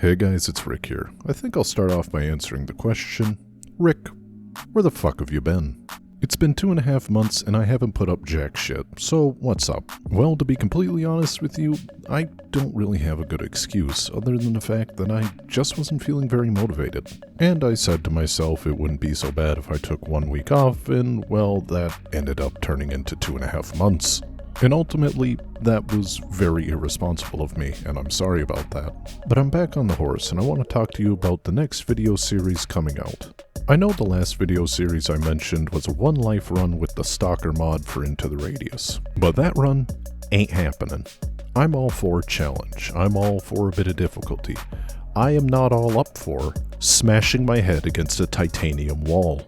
Hey guys, it's Rick here. I think I'll start off by answering the question, Rick, where the fuck have you been? It's been 2.5 months and I haven't put up jack shit, so what's up? Well, to be completely honest with you, I don't really have a good excuse other than the fact that I just wasn't feeling very motivated. And I said to myself it wouldn't be so bad if I took 1 week off, and well, that ended up turning into 2.5 months. And ultimately, that was very irresponsible of me, and I'm sorry about that. But I'm back on the horse, and I want to talk to you about the next video series coming out. I know the last video series I mentioned was a 1 life run with the Stalker mod for Into the Radius, but that run ain't happening. I'm all for a challenge. I'm all for a bit of difficulty. I am not all up for smashing my head against a titanium wall.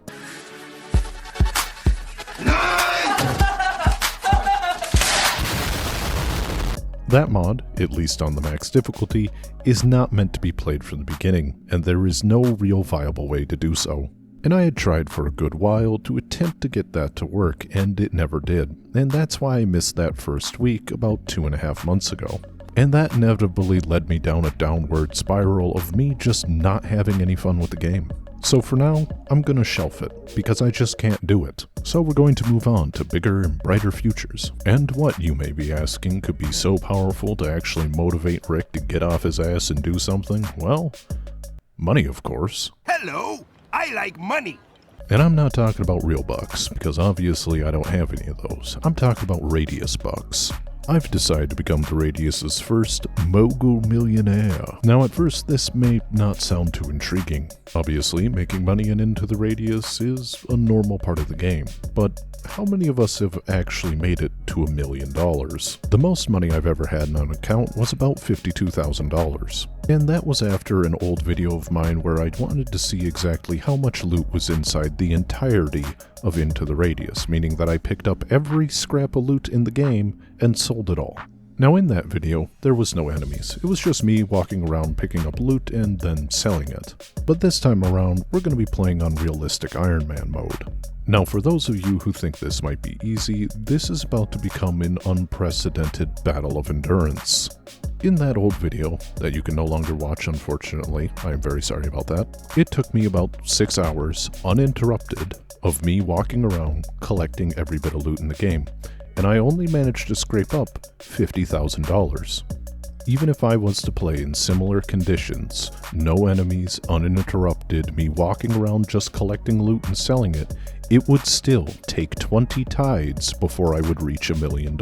That mod, at least on the max difficulty, is not meant to be played from the beginning, and there is no real viable way to do so. And I had tried for a good while to attempt to get that to work, and it never did. And that's why I missed that first week about 2.5 months ago. And that inevitably led me down a downward spiral of me just not having any fun with the game. So for now, I'm gonna shelf it, because I just can't do it. So we're going to move on to bigger and brighter futures. And what, you may be asking, could be so powerful to actually motivate Rick to get off his ass and do something? Well, money, of course. Hello, I like money. And I'm not talking about real bucks, because obviously I don't have any of those. I'm talking about Radius bucks. I've decided to become the Radius's first mogul millionaire. Now at first this may not sound too intriguing. Obviously making money in Into the Radius is a normal part of the game, but how many of us have actually made it to $1 million? The most money I've ever had on an account was about $52,000. And that was after an old video of mine where I wanted to see exactly how much loot was inside the entirety of Into the Radius, meaning that I picked up every scrap of loot in the game and sold it all. Now in that video, there was no enemies. It was just me walking around picking up loot and then selling it. But this time around, we're going to be playing on realistic Iron Man mode. Now for those of you who think this might be easy, this is about to become an unprecedented battle of endurance. In that old video, that you can no longer watch unfortunately, I am very sorry about that, it took me about 6 hours, uninterrupted, of me walking around collecting every bit of loot in the game, and I only managed to scrape up $50,000. Even if I was to play in similar conditions, no enemies, uninterrupted, me walking around just collecting loot and selling it, it would still take 20 tides before I would reach $1 million.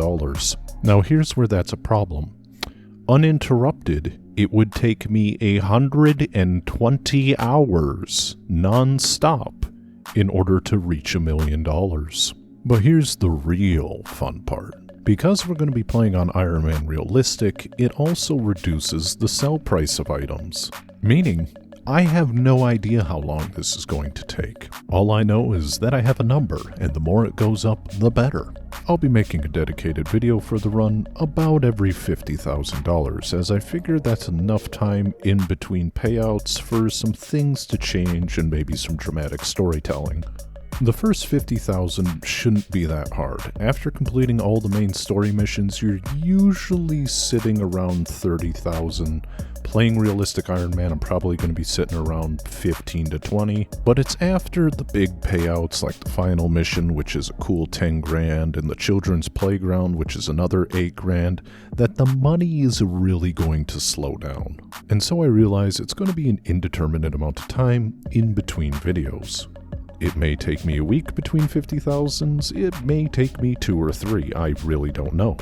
Now here's where that's a problem. Uninterrupted, it would take me 120 hours non-stop in order to reach $1 million. But here's the real fun part. Because we're going to be playing on Iron Man Realistic, it also reduces the sell price of items. Meaning, I have no idea how long this is going to take. All I know is that I have a number, and the more it goes up, the better. I'll be making a dedicated video for the run about every $50,000, as I figure that's enough time in between payouts for some things to change and maybe some dramatic storytelling. The first 50,000 shouldn't be that hard. After completing all the main story missions, you're usually sitting around 30,000. Playing realistic Iron Man, I'm probably going to be sitting around 15 to 20, but it's after the big payouts like the final mission, which is a cool 10 grand, and the children's playground, which is another 8 grand, that the money is really going to slow down. And so I realize it's going to be an indeterminate amount of time in between videos. It may take me a week between 50,000s, it may take me 2 or 3, I really don't know.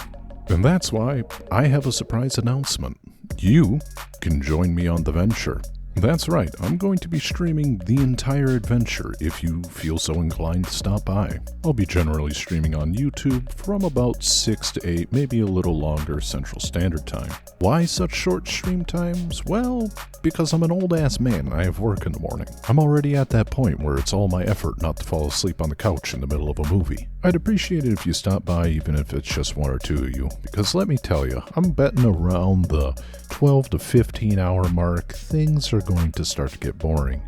And that's why I have a surprise announcement. You can join me on the venture. That's right, I'm going to be streaming the entire adventure if you feel so inclined to stop by. I'll be generally streaming on YouTube from about 6 to 8, maybe a little longer Central Standard Time. Why such short stream times? Well, because I'm an old ass man and I have work in the morning. I'm already at that point where it's all my effort not to fall asleep on the couch in the middle of a movie. I'd appreciate it if you stop by even if it's just 1 or 2 of you, because let me tell you, I'm betting around the 12 to 15 hour mark, things are going to start to get boring.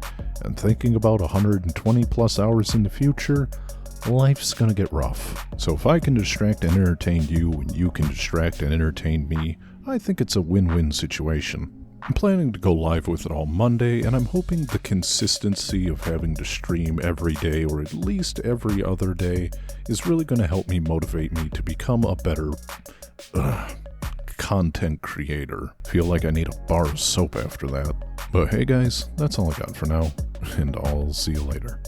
And thinking about 120 plus hours in the future, life's gonna get rough. So if I can distract and entertain you and you can distract and entertain me, I think it's a win-win situation. I'm planning to go live with it on Monday, and I'm hoping the consistency of having to stream every day or at least every other day is really going to help me motivate me to become a better content creator. Feel like I need a bar of soap after that. But hey guys, that's all I got for now, and I'll see you later.